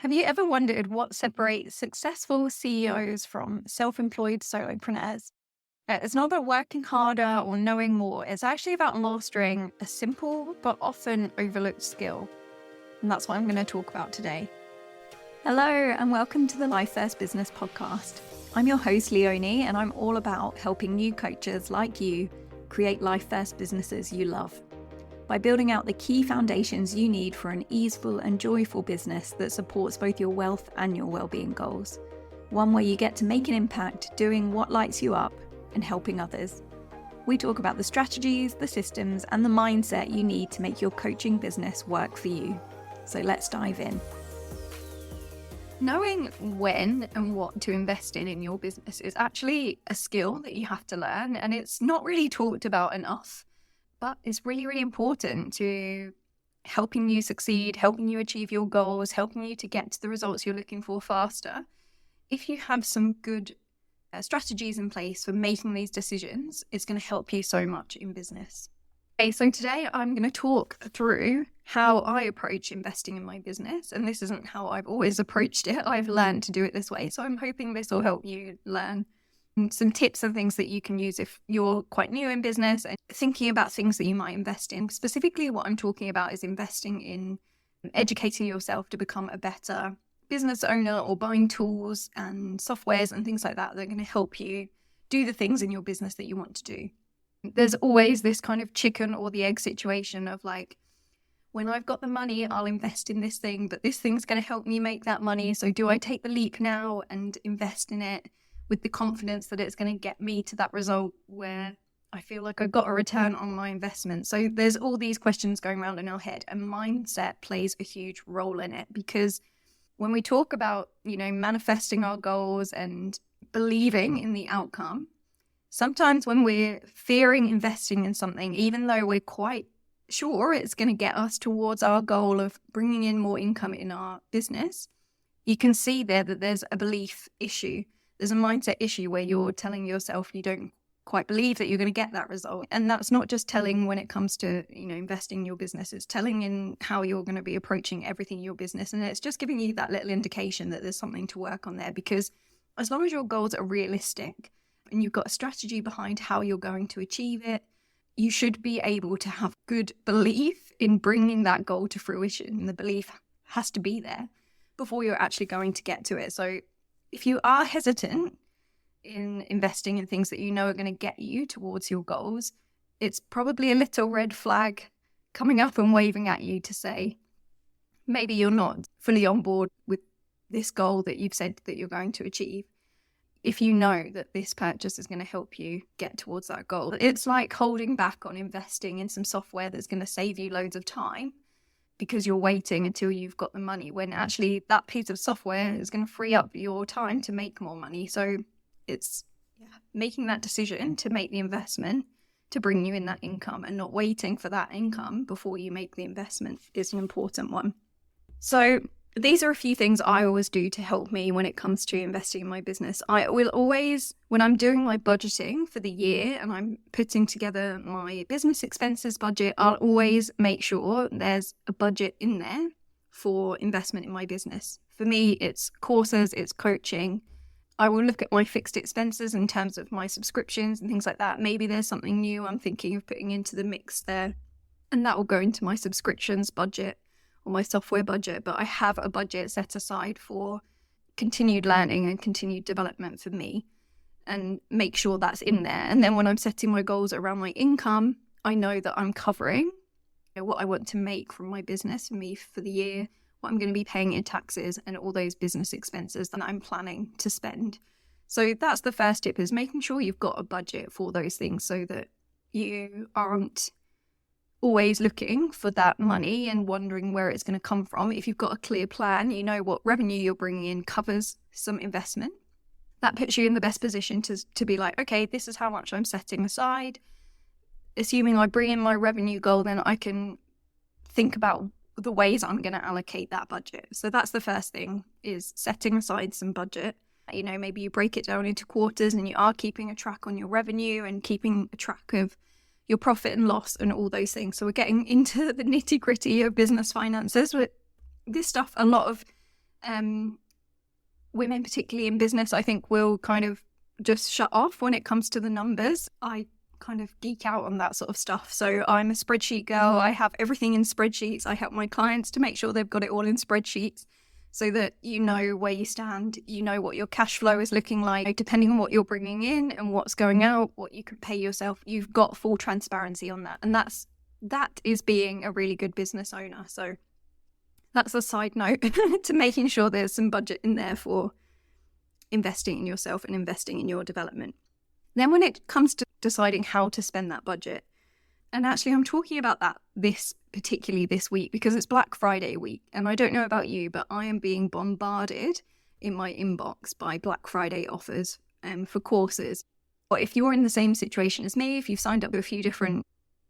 Have you ever wondered what separates successful CEOs from self-employed solopreneurs? It's not about working harder or knowing more. It's actually about mastering a simple but often overlooked skill. And that's what I'm going to talk about today. Hello, and welcome to the Life First Business Podcast. I'm your host, Leonie, and I'm all about helping new coaches like you create life first businesses you love, by building out the key foundations you need for an easeful and joyful business that supports both your wealth and your well-being goals. One where you get to make an impact doing what lights you up and helping others. We talk about the strategies, the systems, and the mindset you need to make your coaching business work for you. So let's dive in. Knowing when and what to invest in your business is actually a skill that you have to learn, and it's not really talked about enough. But it's really, really important to helping you succeed, helping you achieve your goals, helping you to get to the results you're looking for faster. If you have some good strategies in place for making these decisions, it's going to help you so much in business. Okay, so today I'm going to talk through how I approach investing in my business. And this isn't how I've always approached it. I've learned to do it this way. So I'm hoping this will help you learn some tips and things that you can use if you're quite new in business and thinking about things that you might invest in. Specifically, what I'm talking about is investing in educating yourself to become a better business owner, or buying tools and softwares and things like that that are going to help you do the things in your business that you want to do. There's always this kind of chicken or the egg situation of like, when I've got the money, I'll invest in this thing, but this thing's going to help me make that money. So do I take the leap now and invest in it with the confidence that it's going to get me to that result where I feel like I got a return on my investment? So there's all these questions going around in our head, and mindset plays a huge role in it, because when we talk about, manifesting our goals and believing in the outcome, sometimes when we're fearing investing in something, even though we're quite sure it's going to get us towards our goal of bringing in more income in our business, you can see there that there's a belief issue. There's a mindset issue where you're telling yourself you don't quite believe that you're going to get that result. And that's not just telling when it comes to, investing in your business. It's telling in how you're going to be approaching everything in your business. And it's just giving you that little indication that there's something to work on there, because as long as your goals are realistic and you've got a strategy behind how you're going to achieve it, you should be able to have good belief in bringing that goal to fruition. And the belief has to be there before you're actually going to get to it. So if you are hesitant in investing in things that you know are going to get you towards your goals, it's probably a little red flag coming up and waving at you to say, maybe you're not fully on board with this goal that you've said that you're going to achieve. If you know that this purchase is going to help you get towards that goal, it's like holding back on investing in some software that's going to save you loads of time because you're waiting until you've got the money, when actually that piece of software is going to free up your time to make more money. So it's making that decision to make the investment to bring you in that income, and not waiting for that income before you make the investment is an important one. So these are a few things I always do to help me when it comes to investing in my business. I will always, when I'm doing my budgeting for the year and I'm putting together my business expenses budget, I'll always make sure there's a budget in there for investment in my business. For me, it's courses, it's coaching. I will look at my fixed expenses in terms of my subscriptions and things like that. Maybe there's something new I'm thinking of putting into the mix there, and that will go into my subscriptions budget or my software budget. But I have a budget set aside for continued learning and continued development for me, and make sure that's in there. And then when I'm setting my goals around my income, I know that I'm covering what I want to make from my business for me for the year, what I'm going to be paying in taxes, and all those business expenses that I'm planning to spend. So that's the first tip, is making sure you've got a budget for those things, so that you aren't always looking for that money and wondering where it's going to come from. If you've got a clear plan, you know what revenue you're bringing in covers some investment. That puts you in the best position to be like, okay, this is how much I'm setting aside. Assuming I bring in my revenue goal, then I can think about the ways I'm going to allocate that budget. So that's the first thing, is setting aside some budget. Maybe you break it down into quarters and you are keeping a track on your revenue and keeping a track of your profit and loss and all those things. So we're getting into the nitty gritty of business finances. With this stuff, a lot of Women, particularly in business, I think will kind of just shut off when it comes to the numbers. I kind of geek out on that sort of stuff. So I'm a spreadsheet girl. I have everything in spreadsheets. I help my clients to make sure they've got it all in spreadsheets so that you know where you stand, you know what your cash flow is looking like, depending on what you're bringing in and what's going out, what you can pay yourself. You've got full transparency on that. And that is being a really good business owner. So that's a side note to making sure there's some budget in there for investing in yourself and investing in your development. Then when it comes to deciding how to spend that budget, and actually I'm talking about that particularly this week because it's Black Friday week, and I don't know about you, but I am being bombarded in my inbox by Black Friday offers for courses. But if you're in the same situation as me, if you've signed up to a few different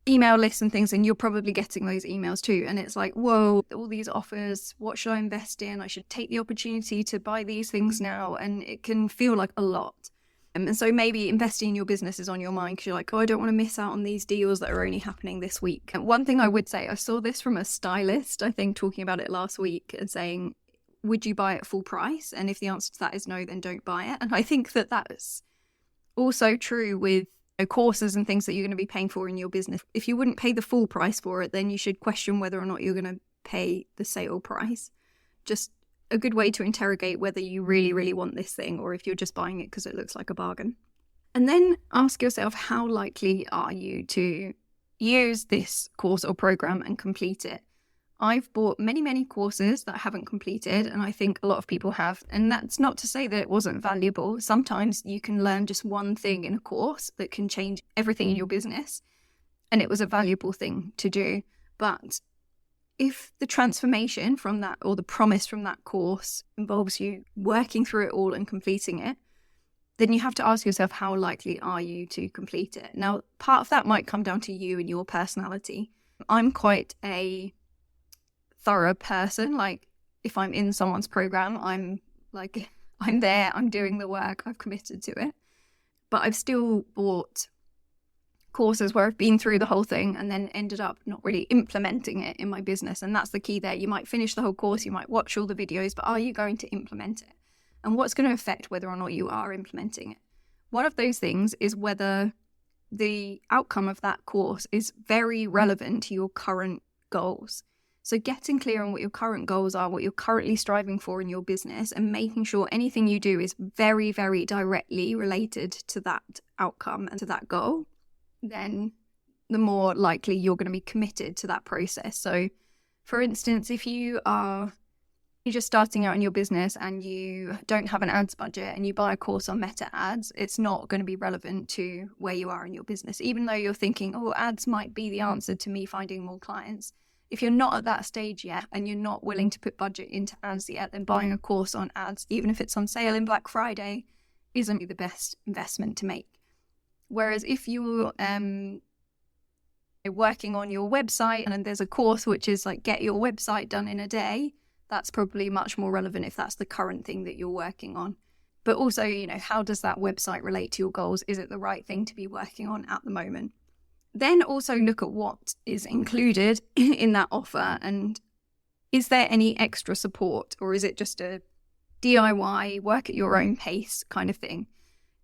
email lists and things, and you're probably getting those emails too, and it's like, whoa, all these offers, what should I invest in? I should take the opportunity to buy these things now, and it can feel like a lot. And so maybe investing in your business is on your mind because you're like, oh, I don't want to miss out on these deals that are only happening this week. And one thing I would say, I saw this from a stylist, I think, talking about it last week and saying, would you buy it full price? And if the answer to that is no, then don't buy it. And I think that that's also true with courses and things that you're going to be paying for in your business. If you wouldn't pay the full price for it, then you should question whether or not you're going to pay the sale price. Just a good way to interrogate whether you really, really want this thing or if you're just buying it because it looks like a bargain. And then ask yourself, how likely are you to use this course or program and complete it? I've bought many, many courses that I haven't completed, and I think a lot of people have. And that's not to say that it wasn't valuable. Sometimes you can learn just one thing in a course that can change everything in your business, and it was a valuable thing to do. But if the transformation from that, or the promise from that course, involves you working through it all and completing it, then you have to ask yourself, how likely are you to complete it? Now, part of that might come down to you and your personality. I'm quite a thorough person. Like, if I'm in someone's program, I'm there, I'm doing the work, I've committed to it. But I've still bought courses where I've been through the whole thing and then ended up not really implementing it in my business. And that's the key there. You might finish the whole course, you might watch all the videos, but are you going to implement it? And what's going to affect whether or not you are implementing it? One of those things is whether the outcome of that course is very relevant to your current goals. So getting clear on what your current goals are, what you're currently striving for in your business, and making sure anything you do is very, very directly related to that outcome and to that goal, then the more likely you're going to be committed to that process. So, for instance, if you're just starting out in your business and you don't have an ads budget and you buy a course on meta ads, it's not going to be relevant to where you are in your business. Even though you're thinking, oh, ads might be the answer to me finding more clients. If you're not at that stage yet and you're not willing to put budget into ads yet, then buying a course on ads, even if it's on sale in Black Friday, isn't the best investment to make. Whereas if you're working on your website and there's a course which is like get your website done in a day, that's probably much more relevant if that's the current thing that you're working on. But also, how does that website relate to your goals? Is it the right thing to be working on at the moment? Then also look at what is included in that offer, and is there any extra support, or is it just a DIY, work at your own pace kind of thing?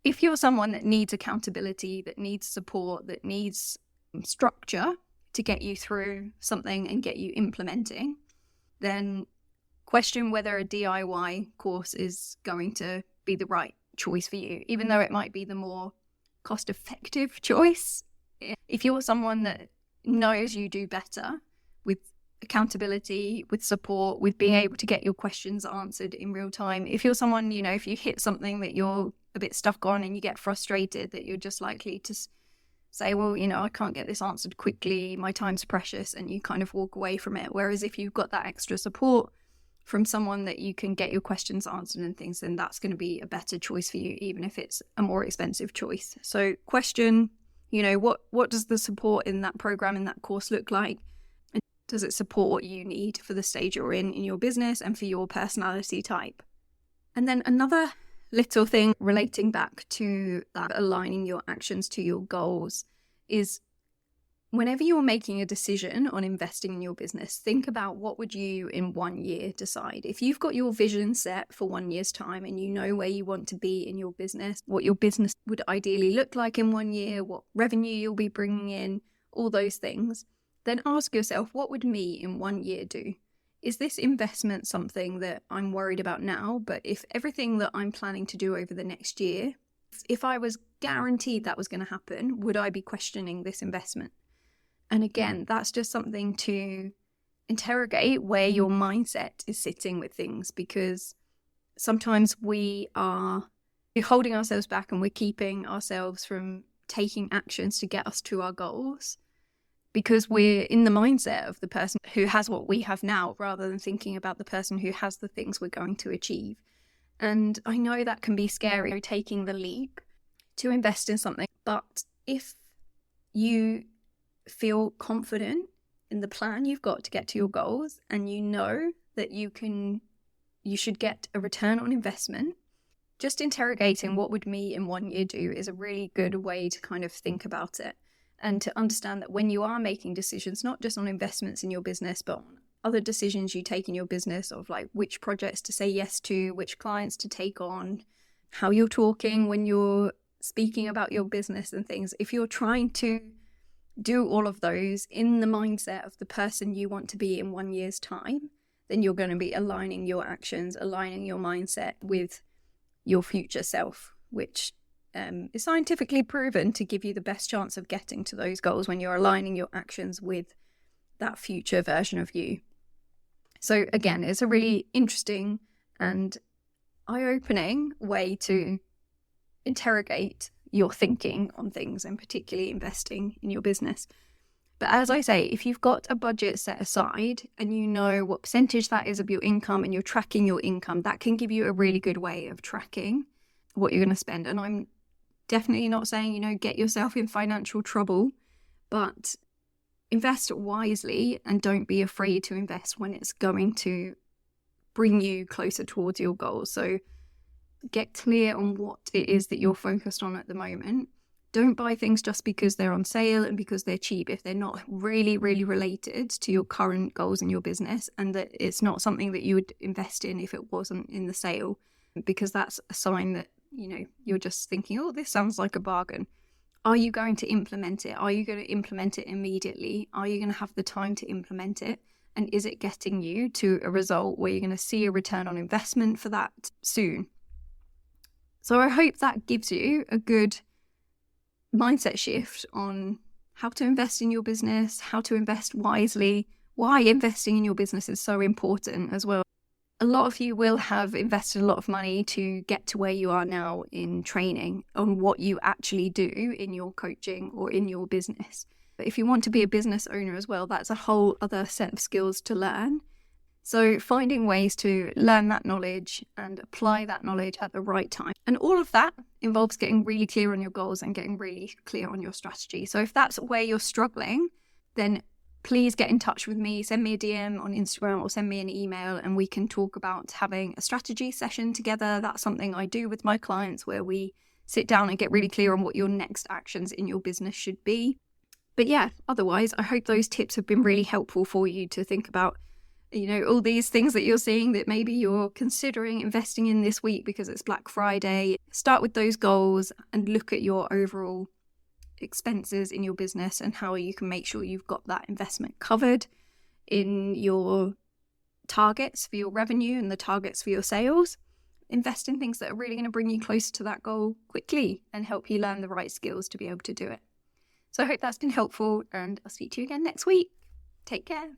If you're someone that needs accountability, that needs support, that needs structure to get you through something and get you implementing, then question whether a DIY course is going to be the right choice for you, even though it might be the more cost-effective choice. If you're someone that knows you do better with accountability, with support, with being able to get your questions answered in real time, if you're someone, if you hit something that you're a bit stuck on and you get frustrated, that you're just likely to say, well, I can't get this answered quickly, my time's precious, and you kind of walk away from it. Whereas if you've got that extra support from someone that you can get your questions answered and things, then that's going to be a better choice for you, even if it's a more expensive choice. So question, what does the support in that program, in that course look like? And does it support what you need for the stage you're in your business and for your personality type? And then another little thing relating back to that, aligning your actions to your goals, is whenever you're making a decision on investing in your business, think about what would you in 1 year decide. If you've got your vision set for 1 year's time and you know where you want to be in your business, what your business would ideally look like in 1 year, what revenue you'll be bringing in, all those things, then ask yourself, what would me in 1 year do? Is this investment something that I'm worried about now, but if everything that I'm planning to do over the next year, if I was guaranteed that was going to happen, would I be questioning this investment? And again, that's just something to interrogate where your mindset is sitting with things, because sometimes we are holding ourselves back and we're keeping ourselves from taking actions to get us to our goals because we're in the mindset of the person who has what we have now rather than thinking about the person who has the things we're going to achieve. And I know that can be scary, taking the leap to invest in something, but if you feel confident in the plan you've got to get to your goals and you know that you should get a return on investment, just interrogating what would me in 1 year do is a really good way to kind of think about it and to understand that when you are making decisions, not just on investments in your business, but on other decisions you take in your business of like which projects to say yes to, which clients to take on, how you're talking when you're speaking about your business and things. If you're trying to do all of those in the mindset of the person you want to be in 1 year's time, then you're going to be aligning your actions, aligning your mindset with your future self, which is scientifically proven to give you the best chance of getting to those goals when you're aligning your actions with that future version of you. So again, it's a really interesting and eye-opening way to interrogate your thinking on things, and particularly investing in your business. But as I say, if you've got a budget set aside and you know what percentage that is of your income and you're tracking your income, that can give you a really good way of tracking what you're going to spend. And I'm definitely not saying, get yourself in financial trouble, but invest wisely and don't be afraid to invest when it's going to bring you closer towards your goals. So get clear on what it is that you're focused on at the moment. Don't buy things just because they're on sale and because they're cheap if they're not really, really related to your current goals in your business, and that it's not something that you would invest in if it wasn't in the sale, because that's a sign that, you're just thinking, oh, this sounds like a bargain. Are you going to implement it? Are you going to implement it immediately? Are you going to have the time to implement it? And is it getting you to a result where you're going to see a return on investment for that soon? So I hope that gives you a good mindset shift on how to invest in your business, how to invest wisely, why investing in your business is so important as well. A lot of you will have invested a lot of money to get to where you are now in training on what you actually do in your coaching or in your business. But if you want to be a business owner as well, that's a whole other set of skills to learn. So finding ways to learn that knowledge and apply that knowledge at the right time. And all of that involves getting really clear on your goals and getting really clear on your strategy. So if that's where you're struggling, then please get in touch with me, send me a DM on Instagram or send me an email and we can talk about having a strategy session together. That's something I do with my clients where we sit down and get really clear on what your next actions in your business should be. But yeah, otherwise, I hope those tips have been really helpful for you to think about, all these things that you're seeing that maybe you're considering investing in this week because it's Black Friday. Start with those goals and look at your overall expenses in your business and how you can make sure you've got that investment covered in your targets for your revenue and the targets for your sales. Invest in things that are really going to bring you closer to that goal quickly and help you learn the right skills to be able to do it. So I hope that's been helpful, and I'll speak to you again next week. Take care.